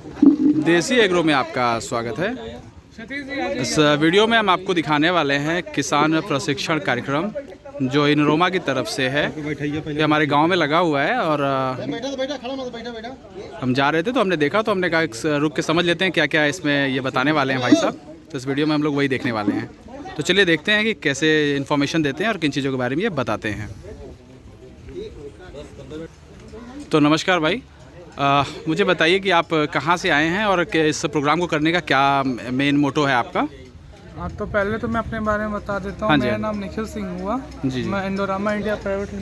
देसी एग्रो में आपका स्वागत है। इस वीडियो में हम आपको दिखाने वाले हैं किसान प्रशिक्षण कार्यक्रम जो इनरोमा की तरफ से है। ये हमारे गांव में लगा हुआ है और हम जा रहे थे तो हमने देखा तो हमने कहा रुक के समझ लेते हैं क्या क्या इसमें ये बताने वाले हैं भाई साहब। तो इस वीडियो में हम लोग वही देखने वाले हैं। तो चलिए देखते हैं कि कैसे इन्फॉर्मेशन देते हैं और किन चीज़ों के बारे में ये बताते हैं। तो नमस्कार भाई, मुझे बताइए कि आप कहाँ से आए हैं और इस प्रोग्राम को करने का क्या मेन मोटो है आपका? हाँ, तो पहले तो मैं अपने बारे में बता देता हूँ। हाँ जी, मेरा नाम निखिल सिंह हुआ जी। मैं इंडोरामा इंडिया प्राइवेट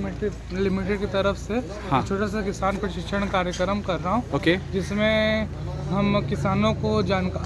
लिमिटेड की तरफ से हाँ। छोटा सा किसान प्रशिक्षण कार्यक्रम कर रहा हूँ। ओके। जिसमें हम किसानों को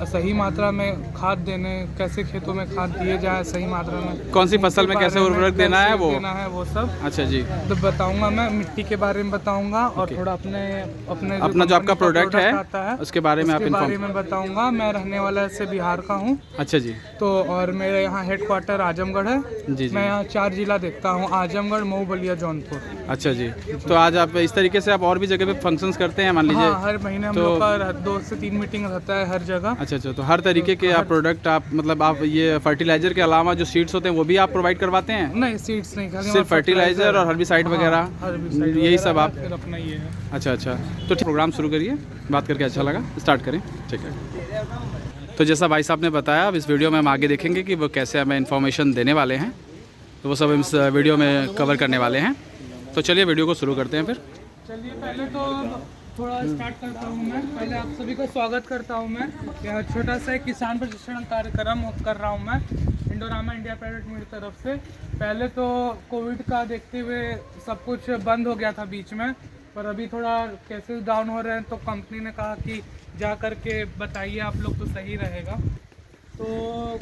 सही मात्रा में खाद देने, कैसे खेतों में खाद दिए जाए सही मात्रा में, कौन सी फसल में कैसे उर्वरक देना है वो सब। अच्छा जी। तो बताऊंगा, मैं मिट्टी के बारे में बताऊंगा और थोड़ा अपना जो आपका प्रोडक्ट है आता है उसके बारे में बताऊंगा। मैं रहने वाला से बिहार का हूँ। अच्छा जी। तो और मेरे यहाँ हेडक्वार्टर आजमगढ़ है जी। मैं यहाँ 4 जिला देखता हूँ, आजमगढ़, मऊ, बलिया, जौनपुर। अच्छा जी। तो आज आप इस तरीके से आप और भी जगह पे फंक्शंस करते हैं मान लीजिए? हाँ, हर महीने हम लोग का 2 से 3 मीटिंग रहता है हर जगह। अच्छा। तो हर तरीके के आप प्रोडक्ट आप मतलब आप ये फर्टिलाइजर के अलावा जो सीड्स होते हैं वो भी आप प्रोवाइड करवाते हैं? नहीं, सीड्स नहीं, खाली सिर्फ फर्टिलाइजर और हर्बिसाइड वगैरह यही सब आप? अपना ये है। अच्छा। तो प्रोग्राम शुरू करिए, बात करके अच्छा लगा, स्टार्ट करें। ठीक है। तो जैसा भाई साहब ने बताया, अब इस वीडियो में हम आगे देखेंगे कि वो कैसे हमें इन्फॉर्मेशन देने वाले हैं। तो वो सब इस वीडियो में कवर करने वाले हैं। तो चलिए वीडियो को शुरू करते हैं फिर। चलिए पहले तो थोड़ा स्टार्ट करता हूँ मैं। पहले आप सभी का स्वागत करता हूँ मैं। यह छोटा सा एक किसान प्रशिक्षण कार्यक्रम कर रहा हूँ मैं इंडोरामा इंडिया प्राइवेट लिमिटेड की तरफ से। पहले तो कोविड का देखते हुए सब कुछ बंद हो गया था बीच में, पर अभी थोड़ा केसेस डाउन हो रहे हैं तो कंपनी ने कहा कि जा कर के बताइए आप लोग तो सही रहेगा। तो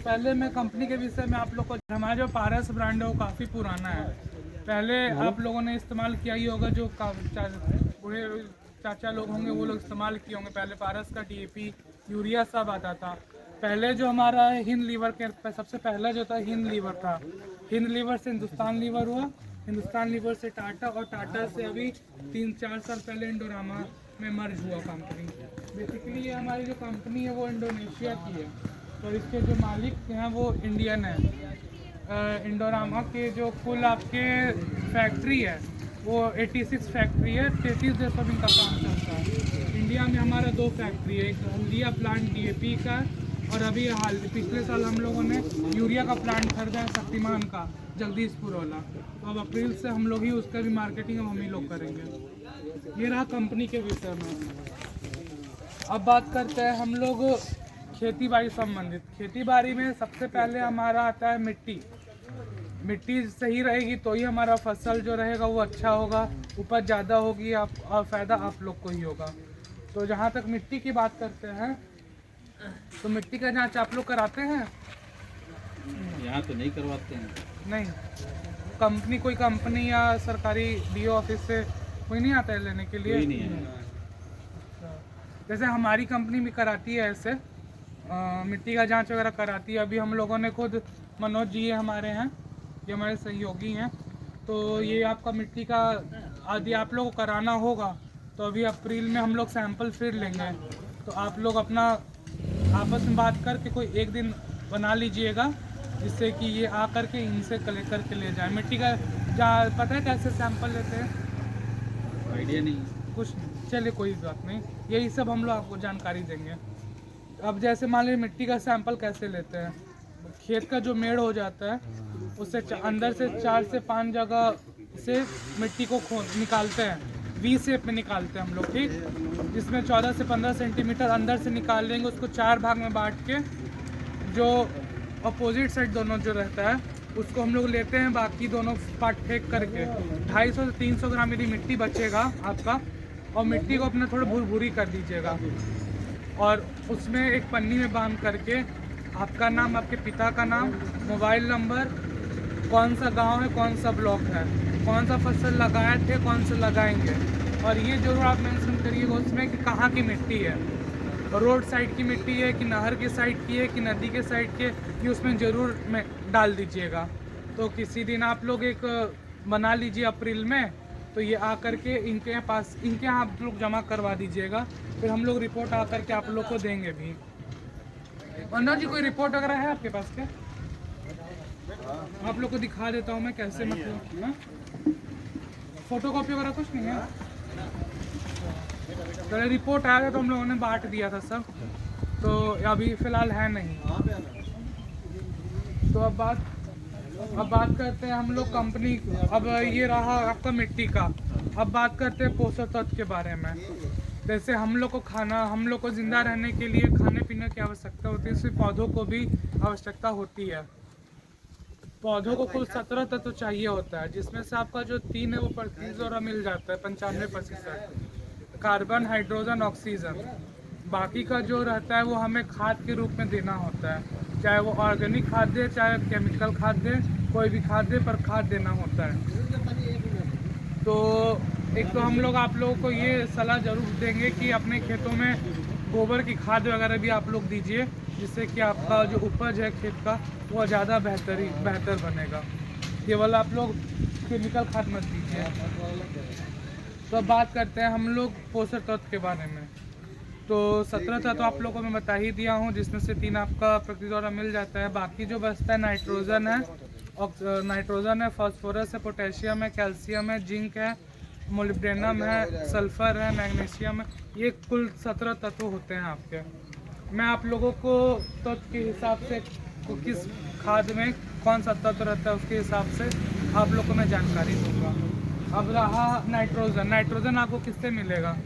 पहले मैं कंपनी के विषय में आप लोग को, हमारा जो पारस ब्रांड है वो काफ़ी पुराना है। पहले आप लोगों ने इस्तेमाल किया ही होगा, जो बूढ़े चाचा लोग होंगे वो लोग इस्तेमाल किए होंगे। पहले पारस का DAP, यूरिया सब आता था। पहले जो हमारा हिंद लीवर के सबसे पहला जो था हिंद लीवर था। हिंद लीवर से हिंदुस्तान लीवर हुआ, हिंदुस्तान लीवर से टाटा, और टाटा से अभी 3-4 साल पहले इंडोरामा में मर्ज हुआ कंपनी। बेसिकली ये हमारी जो कंपनी है वो इंडोनेशिया की है और इसके जो मालिक हैं वो इंडियन है। इंडोरामा के जो कुल आपके फैक्ट्री है वो 86 फैक्ट्री है, 33 देशों में इनका काम चलता है। इंडिया में हमारा 2 फैक्ट्री है, एक हल्दिया प्लांट DAP का, और अभी पिछले साल हम लोगों ने यूरिया का प्लांट खरीदा है शक्तिमान का, जगदीशपुर वाला। तो अब अप्रैल से हम लोग ही उसका भी मार्केटिंग हम ही लोग करेंगे। ये रहा कंपनी के विषय में। अब बात करते हैं हम लोग खेती बाड़ी संबंधित। खेती बाड़ी में सबसे पहले हमारा आता है मिट्टी। मिट्टी सही रहेगी तो ही हमारा फसल जो रहेगा वो अच्छा होगा, उपज ज़्यादा होगी, और फ़ायदा आप लोग को ही होगा। तो जहाँ तक मिट्टी की बात करते हैं तो मिट्टी का जांच आप लोग कराते हैं? यहाँ तो नहीं करवाते हैं। नहीं, कोई कंपनी या सरकारी DO ऑफिस से कोई नहीं आता है लेने के लिए? कोई नहीं है। जैसे हमारी कंपनी भी कराती है ऐसे मिट्टी का जांच वगैरह कराती है। अभी हम लोगों ने खुद, मनोज जी हमारे हैं, ये हमारे सहयोगी हैं, तो ये आपका मिट्टी का यदि आप लोगों को कराना होगा तो अभी अप्रैल में हम लोग सैंपल फिर लेंगे। तो आप लोग अपना आपस में बात करके कोई एक दिन बना लीजिएगा, जिससे कि ये आ करके इनसे कलेक्ट करके ले जाए। मिट्टी का पता है कैसे सैंपल लेते हैं? आइडिया नहीं, कुछ नहीं। चलिए कोई बात नहीं, यही सब हम लोग आपको जानकारी देंगे। अब जैसे मान लीजिए मिट्टी का सैंपल कैसे लेते हैं, खेत का जो मेड़ हो जाता है उससे अंदर से 4 से 5 जगह से मिट्टी को निकालते हैं, V शेप में निकालते हैं हम लोग, ठीक। जिसमें 14 से 15 सेंटीमीटर अंदर से निकाल लेंगे। उसको 4 भाग में बांट के, जो अपोजिट साइड दोनों जो रहता है उसको हम लोग लेते हैं, बाकी दोनों पार्ट फेंक करके 250 से 300 ग्राम यदि मिट्टी बचेगा आपका, और मिट्टी को अपना थोड़ा भुरभुरी कर दीजिएगा, और उसमें एक पन्नी में बांध करके आपका नाम, आपके पिता का नाम, मोबाइल नंबर, कौन सा गांव है, कौन सा ब्लॉक है, कौन सा फसल लगाए थे, कौन सा लगाएंगे, और ये जरूर आप मेंशन करिएगा उसमें कि कहाँ की मिट्टी है, रोड साइड की मिट्टी है कि नहर के साइड की है कि नदी के साइड के, ये उसमें ज़रूर डाल दीजिएगा। तो किसी दिन आप लोग एक बना लीजिए अप्रैल में, तो ये आकर के इनके यहाँ आप लोग जमा करवा दीजिएगा, फिर हम लोग रिपोर्ट आकर के आप लोग को देंगे भी। अनुज जी, कोई रिपोर्ट वगैरह है आपके पास क्या? आप लोग को दिखा देता हूँ मैं कैसे, मतलब फोटो कॉपी वगैरह कुछ नहीं है। पहले रिपोर्ट आया था तो हम लोगों ने बांट दिया था सब, तो अभी फ़िलहाल है नहीं। तो अब बात करते हैं हम लोग कंपनी। अब ये रहा आपका मिट्टी का। अब बात करते हैं पोषक तत्व के बारे में। जैसे हम लोग को ज़िंदा रहने के लिए खाने पीने की आवश्यकता होती है, इससे पौधों को भी आवश्यकता होती है। पौधों को कुल 17 तत्व चाहिए होता है, जिसमें से आपका जो 3 है वो प्रतिजोरा मिल जाता है 95%, कार्बन, हाइड्रोजन, ऑक्सीजन। बाकी का जो रहता है वो हमें खाद के रूप में देना होता है, चाहे वो ऑर्गेनिक खाद दे चाहे केमिकल खाद दे, कोई भी खाद दे, पर खाद देना होता है। तो एक तो हम लोग आप लोगों को ये सलाह ज़रूर देंगे कि अपने खेतों में गोबर की खाद वगैरह भी आप लोग दीजिए, जिससे कि आपका जो उपज है खेत का वो ज़्यादा बेहतर बनेगा। केवल आप लोग केमिकल खाद मत दीजिए। तो अब बात करते हैं हम लोग पोषक तत्व के बारे में। तो 17 तत्व आप लोगों को मैं बता ही दिया हूँ, जिसमें से 3 आपका प्रतिजोरा मिल जाता है। बाकी जो बचता है नाइट्रोजन है, फास्फोरस है, पोटेशियम है, कैल्शियम है, जिंक है, मोलिब्डेनम है, सल्फर है, मैग्नीशियम है। ये कुल 17 तत्व होते हैं आपके। मैं आप लोगों को तत्व के हिसाब से किस खाद में कौन सा तत्व रहता है उसके हिसाब से आप लोग को मैं जानकारी दूंगा। अब रहा नाइट्रोजन आपको किससे मिलेगा?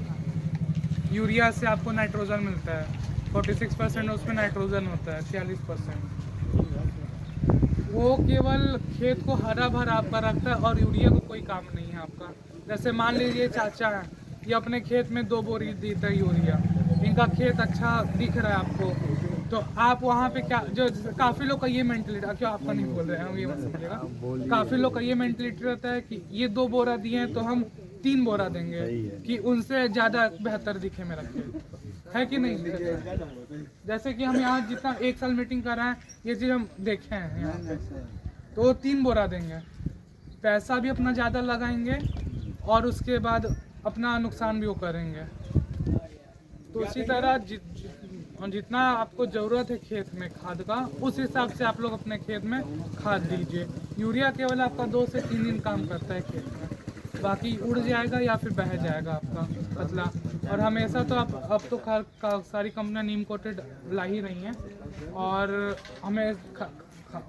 यूरिया से आपको नाइट्रोजन मिलता है। 46% उसमें नाइट्रोजन होता है, 46%। वो केवल खेत को हरा भरा आपका रखता है और यूरिया को कोई काम नहीं है आपका। जैसे मान लीजिए चाचा है, ये अपने खेत में 2 बोरी देता है यूरिया, इनका खेत अच्छा दिख रहा है आपको, तो आप वहाँ पे क्या, जो काफ़ी लोग का ये मेंटलिटी, क्यों आपका नहीं बोल रहे हैं, ये मत समझिएगा, काफ़ी लोग का ये मेंटलिटी रहता है कि ये 2 बोरा दिए हैं तो हम 3 बोरा देंगे कि उनसे ज़्यादा बेहतर दिखे मेरा खेत, है कि नहीं? जैसे कि हम यहाँ जितना 1 साल मीटिंग कर रहे हैं, ये चीज़ हम देखे हैं यहाँ पे, तो 3 बोरा देंगे, पैसा भी अपना ज़्यादा लगाएंगे और उसके बाद अपना नुकसान भी वो करेंगे। तो इसी तरह जितना आपको ज़रूरत है खेत में खाद का, उस हिसाब से आप लोग अपने खेत में खाद दीजिए। यूरिया केवल आपका 2 से 3 दिन काम करता है खेत में, बाकी उड़ जाएगा या फिर बह जाएगा आपका पतला। और हमेशा तो अब तो सारी कंपनियां नीम कोटेड ला ही रही हैं, और हमें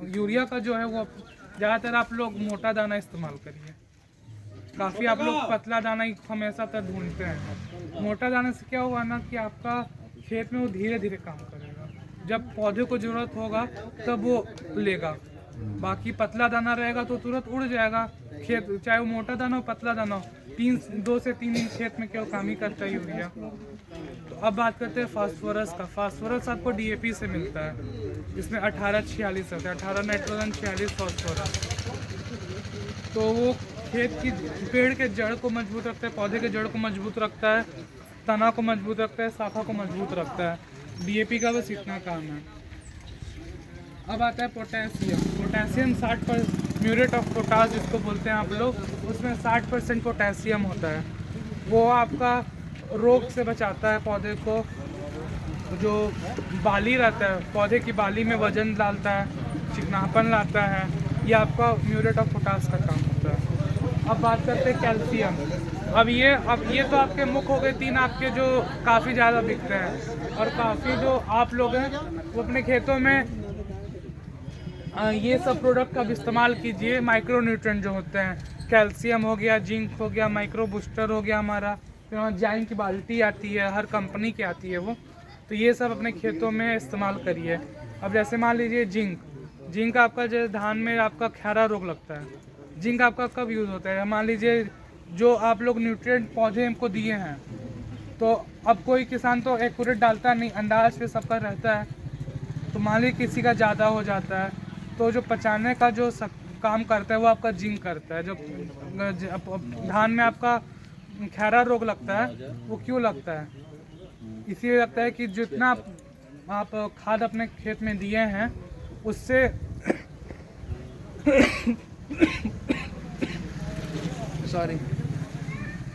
यूरिया का जो है वो ज़्यादातर आप लोग मोटा दाना इस्तेमाल करिए। काफ़ी आप लोग पतला दाना ही हमेशा तक ढूंढते हैं। मोटा दाने से क्या होगा ना कि आपका खेत में वो धीरे धीरे काम करेगा, जब पौधे को ज़रूरत होगा तब वो लेगा। बाकी पतला दाना रहेगा तो तुरंत उड़ जाएगा खेत, चाहे वो मोटा दाना हो पतला दाना हो, 2 से 3 दिन खेत में केवल काम ही करता है यूरिया। तो अब बात करते हैं फास्फोरस का। फास्फोरस आपको DAP से मिलता है, जिसमें 18-46 होता है, 18 नाइट्रोजन, 46 फास्फोरस। तो वो खेत की पेड़ के जड़ को मजबूत रखता है, पौधे के जड़ को मजबूत रखता है, तना को मजबूत रखता है, शाखा को मजबूत रखता है। DAP का बस इतना काम है। अब आता है पोटेशियम 60%, म्यूरेट ऑफ पोटाश जिसको बोलते हैं आप लोग, उसमें 60% पोटेशियम होता है। वो आपका रोग से बचाता है पौधे को। जो बाली रहता है, पौधे की बाली में वजन डालता है, चिकनापन लाता है, ये आपका म्यूरेट ऑफ पोटाश का काम होता है। अब बात करते हैं कैल्शियम। अब ये तो आपके मुख्य हो गए 3 आपके जो काफ़ी ज़्यादा बिकते हैं, और काफ़ी जो आप लोग हैं वो अपने खेतों में ये सब प्रोडक्ट का इस्तेमाल कीजिए। माइक्रो न्यूट्रिएंट जो होते हैं, कैल्शियम हो गया, जिंक हो गया, माइक्रो बूस्टर हो गया हमारा, फिर वहाँ जाइन की बाल्टी आती है, हर कंपनी की आती है वो, तो ये सब अपने खेतों में इस्तेमाल करिए। अब जैसे मान लीजिए जिंक आपका जो धान में आपका खैरा रोग लगता है, जिंक आपका कब यूज़ होता है? मान लीजिए जो आप लोग न्यूट्रिएंट पौधे हमको दिए हैं, तो अब कोई किसान तो एक्यूरेट डालता नहीं, अंदाज से सबका रहता है, तो मान लीजिए किसी का ज़्यादा हो जाता है, तो जो पचाने का जो काम करता है वो आपका जिंक करता है। जब धान में आपका खैरा रोग लगता है, वो क्यों लगता है? इसलिए लगता है कि जितना आप खाद अपने खेत में दिए हैं उससे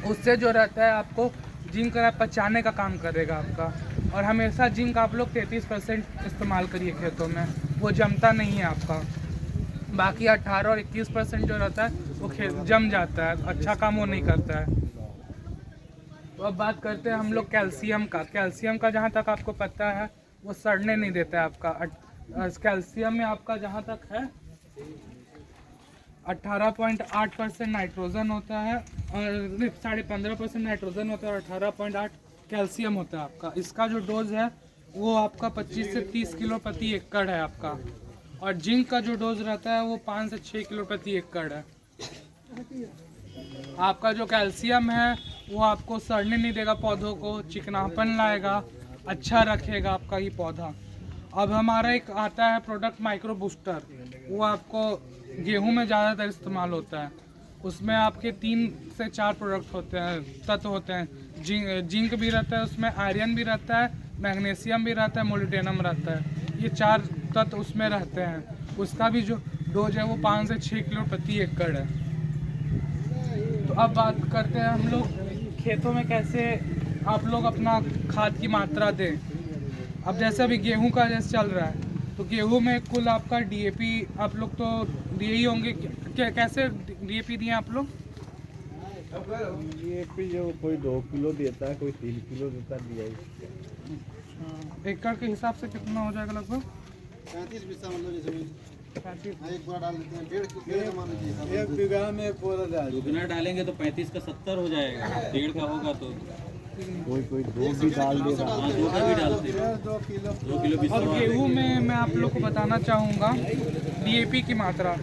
उससे जो रहता है आपको जिंक पचाने का काम करेगा आपका। और हमेशा जिंक आप लोग 33% इस्तेमाल करिए खेतों में, वो जमता नहीं है आपका। बाकी 18 और 21% जो रहता है वो जम जाता है, अच्छा काम वो नहीं करता है। तो अब बात करते हैं हम लोग कैल्शियम का। कैल्शियम का जहाँ तक आपको पता है वो सड़ने नहीं देता है आपका। कैल्शियम में आपका जहाँ तक है 18.8% नाइट्रोजन होता है और 15.5% नाइट्रोजन होता है और 18.8 कैल्शियम होता है आपका। इसका जो डोज है वो आपका 25 से 30 किलो प्रति एकड़ है आपका। और जिंक का जो डोज रहता है वो 5 से 6 किलो प्रति एकड़ है। आपका जो कैल्शियम है वो आपको सड़ने नहीं देगा, पौधों को चिकनापन लाएगा, अच्छा रखेगा आपका ये पौधा। अब हमारा एक आता है प्रोडक्ट माइक्रो बूस्टर, वो आपको गेहूं में ज़्यादातर इस्तेमाल होता है। उसमें आपके 3 से 4 प्रोडक्ट होते हैं, तत्व होते हैं। जिंक भी रहता है उसमें, आयरन भी रहता है, मैग्नीशियम भी रहता है, मोलिब्डेनम रहता है। ये 4 तत्व उसमें रहते हैं। उसका भी जो डोज है वो 5 से 6 किलो प्रति एकड़ है। तो अब बात करते हैं हम लोग खेतों में कैसे आप लोग अपना खाद की मात्रा दें। अब जैसे अभी गेहूं का जैसे चल रहा है तो गेहूं में कुल आपका डीएपी आप लोग तो दिए ही होंगे। कैसे डीएपी दिए आप लोग? डीएपी जो कोई 2 किलो देता है, कोई 3 किलो देता है, दिया एकड़ के हिसाब से कितना हो जाएगा लगभग? 35 बीसा मतलब जैसे 35। एक बार डाल देते हैं, 1.5 मान लीजिए। एक बीघा में पूरा डाल। दुगना डालेंगे तो 35 का 70 हो जाएगा, 1.5 का होगा तो कोई 2 भी डाल दे रहा हाँ 2 का भी डालते हैं। 2 किलो 2 किलो बीस और गेहूं में मैं आप लोग को बताना चाहूँगा डीएपी की मात्रा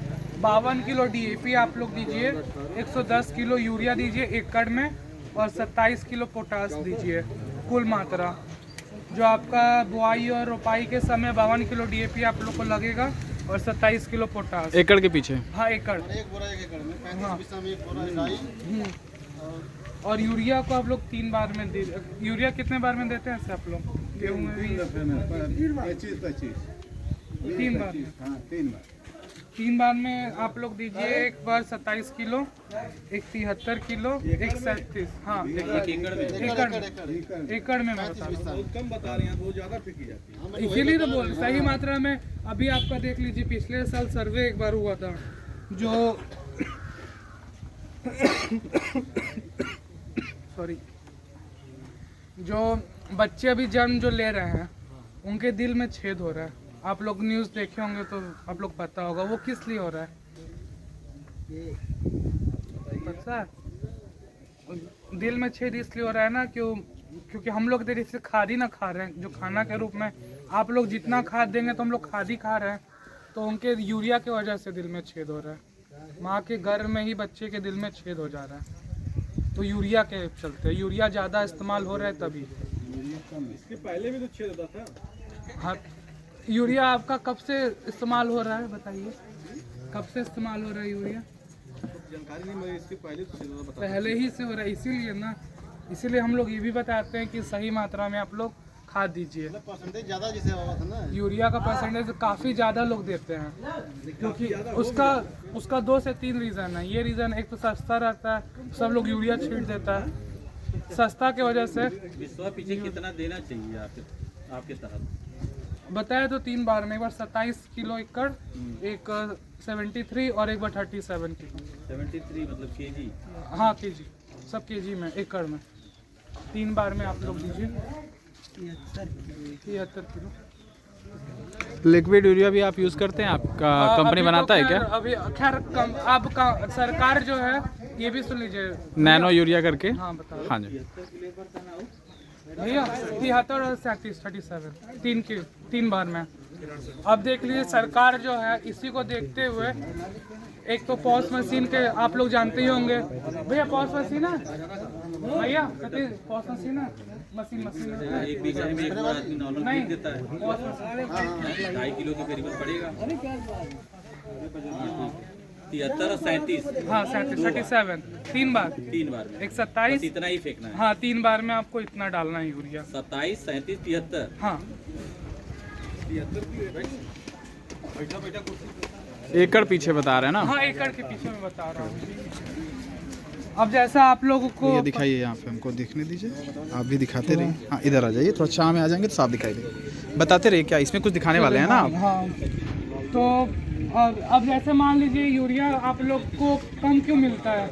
52 किलो डीएपी आप लोग दीजिए, 110 किलो यूरिया दीजिए एकड़ में और 27 किलो पोटास दीजिए कुल मात्रा। जो आपका बुआई और रोपाई के समय 52 किलो डीएपी आप लोग को लगेगा और 27 किलो पोटास एकड़ के पीछे। हाँ एकड़। एक बोरा एक एकड़ में 35 हाँ। बीसा में एक बोरा डाई। और यूरिया को आप लोग 3 बार में दे। यूरिया कितने बार में देते हैं ऐसे आप लोग? गेहूँ में भी 25 3 बार। हाँ 3 बार। 3 बार में आप लोग दीजिए, एक बार 27 किलो, एक 73 किलो, एक 37। हाँ एकड़ में एकड़ में मैं बता रहा हूँ। कम बता रहे हैं, बहुत ज़्यादा फेंकी जाती है। इसीलिए तो बोल सही मात्रा में। अभी आपका देख लीजिए पिछले साल सर्वे एक बार हुआ था जो सॉरी जो बच्चे अभी जन्म जो ले रहे हैं उनके दिल में छेद हो रहा है। आप लोग न्यूज़ देखे होंगे तो आप लोग पता होगा वो किस लिए हो रहा है। पता है दिल में छेद इसलिए हो रहा है ना क्योंकि हम लोग देर से खाद ही ना खा रहे हैं। जो खाना के रूप में आप लोग जितना खाद देंगे तो हम लोग खाद ही खा रहे हैं, तो उनके यूरिया की वजह से दिल में छेद हो रहा है। माँ के गर्भ में ही बच्चे के दिल में छेद हो जा रहा है, तो यूरिया के चलते यूरिया ज़्यादा इस्तेमाल हो रहा है तभी। इसके पहले भी तो छेद होता था। हाँ यूरिया आपका कब से इस्तेमाल हो रहा है बताइए? कब से इस्तेमाल हो रहा है यूरिया? जानकारी नहीं मुझे इसके पहले तो चलो बता। पहले ही से हो रहा है, इसीलिए ना, इसीलिए हम लोग ये भी बताते हैं कि सही मात्रा में आप लोग खाद दीजिए। परसेंटेज ज़्यादा जैसे हुआ था ना। यूरिया का परसेंटेज काफ़ी ज़्यादा लोग देते हैं क्योंकि उसका 2 से 3 रीज़न है। ये रीज़न एक तो सस्ता रहता है, सब लोग यूरिया छींट देता है सस्ता की वजह से। विश्वा पीछे कितना देना चाहिए आपके तहत? बताया तो 3 बार में, एक बार 27 किलो एकड़, एक 73 और एक बार 37 किलो। 73 मतलब केजी? हाँ केजी, सब केजी में एकड़ में 3 बार में आप लोग दीजिए 73 किलो। लिक्विड यूरिया भी आप यूज़ करते हैं? आपका कंपनी अभी बनाता तो है क्या? अभी खैर अब का सरकार जो है ये भी सुन लीजिए नैनो यूरिया करके। हाँ बताओ। हाँ जी। भैया 73 और 37 37 3 बार में। अब देख लीजिए सरकार जो है इसी को देखते हुए एक तो पॉस मशीन के आप लोग जानते ही होंगे भैया, पॉस मशीन है भैया, पॉस मशीन है, मशीन एक बीघा में एक आदमी नॉर्मल नहीं बीज देता है, पॉस मशीन 2.5 किलो के करीबन पड़ेगा। 73 और 37 हाँ 37 3 बार, 3 बार में एक 27 बस इतना ही फेंकना है। हाँ 3 बार में आपको इतना डालना है यूरिया। 27, 37, 73। हाँ एकड़ पीछे बता रहे हैं ना? हाँ एकड़ के पीछे मैं बता रहा हूँ। अब जैसा आप लोगों को ये दिखाइए यहाँ पे, हमको देखने दीजिए, आप भी दिखाते रहिए। हाँ इधर आ जाइए, थोड़ा छाँव में आ जाएंगे तो साफ दिखाई देगा। बताते रहिए, क्या इसमें कुछ दिखाने वाले हैं ना आप? हाँ, तो अब जैसे मान लीजिए यूरिया आप लोग को कम क्यों मिलता है?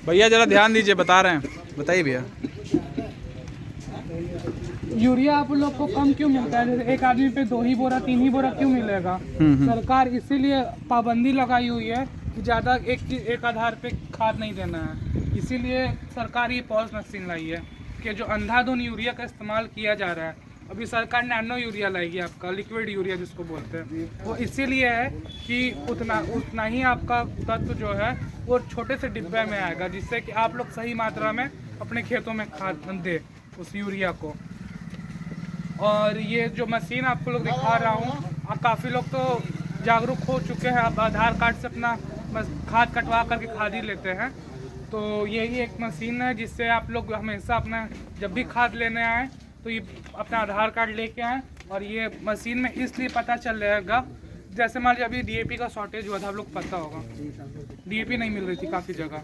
भैया ज़रा ध्यान दीजिए, बता रहे हैं, बताइए भैया। यूरिया आप लोग को कम क्यों मिलता है? जैसे एक आदमी पे 2 ही बोरा 3 ही बोरा क्यों मिलेगा? सरकार इसीलिए पाबंदी लगाई हुई है कि ज़्यादा एक आधार पे खाद नहीं देना है। इसीलिए सरकार ये पॉज मशीन लाई है कि जो अंधाधुंध यूरिया का इस्तेमाल किया जा रहा है, अभी सरकार नैनो यूरिया लाएगी, आपका लिक्विड यूरिया जिसको बोलते हैं, वो इसीलिए है कि उतना ही आपका तत्व जो है वो छोटे से डिब्बे में आएगा, जिससे कि आप लोग सही मात्रा में अपने खेतों में खाद दे उस यूरिया को। और ये जो मशीन आपको लोग दिखा रहा हूँ, काफ़ी लोग तो जागरूक हो चुके हैं, आप आधार कार्ड से अपना खाद कटवा करके खाद ही लेते हैं। तो यही एक मशीन है जिससे आप लोग हमेशा अपना जब भी खाद लेने आए तो ये अपना आधार कार्ड लेके आए। और ये मशीन में इसलिए पता चल जाएगा, जैसे मान लीजिए अभी डीएपी का शॉर्टेज हुआ था, आप लोग पता होगा, डीएपी नहीं मिल रही थी काफ़ी जगह,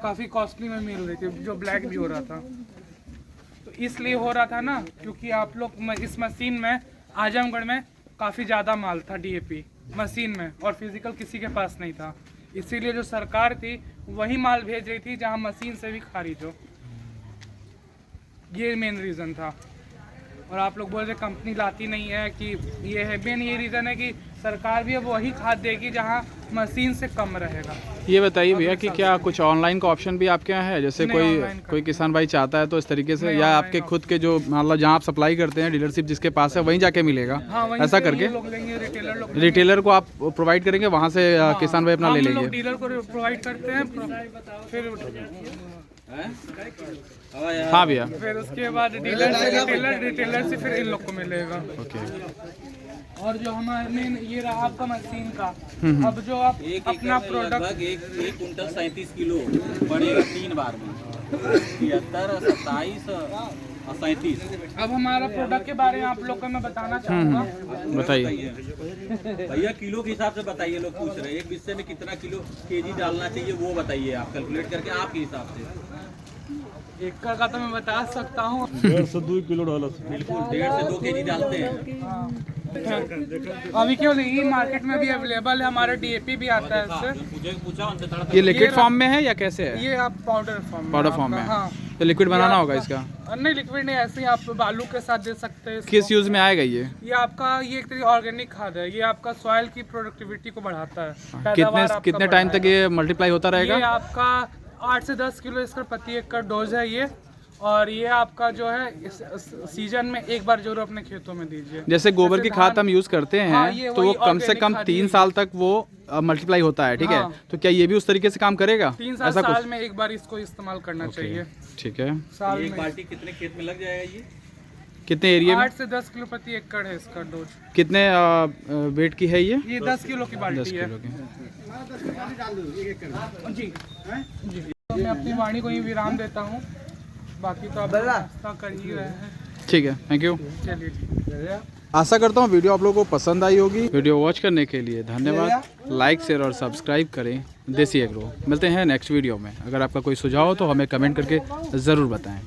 काफ़ी कॉस्टली में मिल रही थी, जो ब्लैक भी हो रहा था। तो इसलिए हो रहा था ना, क्योंकि आप लोग इस मशीन में आजमगढ़ में काफ़ी ज़्यादा माल था डीएपी मशीन में, और फिजिकल किसी के पास नहीं था। इसीलिए जो सरकार थी वही माल भेज रही थी जहां मशीन से भी खारिज हो। ये मेन रीज़न था। और आप लोग बोल रहे कंपनी लाती नहीं है, कि ये है मेन ये रीज़न है कि सरकार भी अब वही खाद देगी जहां मशीन से कम रहेगा। ये बताइए भैया कि क्या कुछ ऑनलाइन का ऑप्शन भी आपके यहाँ है? जैसे नहीं, ऑनलाइन कोई किसान भाई चाहता है तो इस तरीके से, नहीं, या ऑनलाइन आपके खुद के जो मतलब जहाँ आप सप्लाई करते हैं, डीलरशिप जिसके पास है वहीं जाके मिलेगा? हाँ, वहीं ऐसा से करके ये लोग लेंगे, रिटेलर लोग रिटेलर को आप प्रोवाइड करेंगे, वहाँ से किसान भाई अपना ले हम लोग लेंगे? डीलर को प्रोवाइड करते हैं, फिर हाँ भैया। फिर उसके बाद रिटेलर से फिर इन लोग को मिलेगा। ओके। और जो हमारे मेन ये रहा आपका मशीन का, अब जो आप अपना प्रोडक्ट लगभग एक कुंटल 37 किलो बढ़ेगा 3 बार में, 73, 27 और 37। अब हमारा प्रोडक्ट के बारे में आप लोग को मैं बताना चाहूँगा। बताइए भैया किलो के हिसाब से बताइए, लोग पूछ रहे हैं एक बिस्से में कितना किलो केजी डालना चाहिए, वो बताइए आप कैलकुलेट करके आपके हिसाब से। एकड़ का तो मैं बता सकता हूँ, 1.5 से 2 किलो डाला। बिल्कुल 1.5 से 2 केजी डालते हैं। अभी क्यों नहीं, मार्केट में भी अवेलेबल है, हमारा डीएपी भी आता है इससे। पूछा उनसे थोड़ा ये लिक्विड फॉर्म में है या कैसे है? ये आप पाउडर फॉर्म में है। हाँ। तो लिक्विड बनाना होगा इसका? नहीं, लिक्विड नहीं, ऐसे ही आप बालू के साथ दे सकते हैं इसको। किस यूज में आएगा ये? ये आपका ये एक तरीके ऑर्गेनिक खाद है, ये आपका सॉइल की प्रोडक्टिविटी को बढ़ाता है। कितने टाइम तक ये मल्टीप्लाई होता ये रहेगा? आपका 8 से 10 किलो इसका प्रति एकड़ डोज है ये। और ये आपका जो है इस सीजन में एक बार जरूर अपने खेतों में दीजिए। जैसे गोबर की खाद हम यूज करते हैं, हाँ, ये तो वो वही कम से organic कम खाद 3 ही। साल तक वो मल्टीप्लाई होता है, ठीक है? हाँ। तो क्या ये भी उस तरीके से काम करेगा? 3 साल ऐसा साल कुछ? में एक बार इसको इस्तेमाल करना चाहिए। ठीक है। साल एक में बाल्टी कितने खेत में लग जाएगा ये? कितने एरिया में? 8 से 10 किलो प्रति एकड़ है इसका डोज। कितने वेट की है ये? ये 10 किलो की 10 बाल्टी है किलो की। जी जी। तो मैं अपनी वाणी को ही विराम देता हूँ, बाकी तो आप नाश्ता कर ही रहे हैं। ठीक है, थैंक यू। चलिए ठीक है। आशा करता हूँ वीडियो आप लोगों को पसंद आई होगी। वीडियो वॉच करने के लिए धन्यवाद। लाइक शेयर और सब्सक्राइब करें देसी एग्रो। मिलते हैं नेक्स्ट वीडियो में। अगर आपका कोई सुझाव हो तो हमें कमेंट करके ज़रूर बताएं।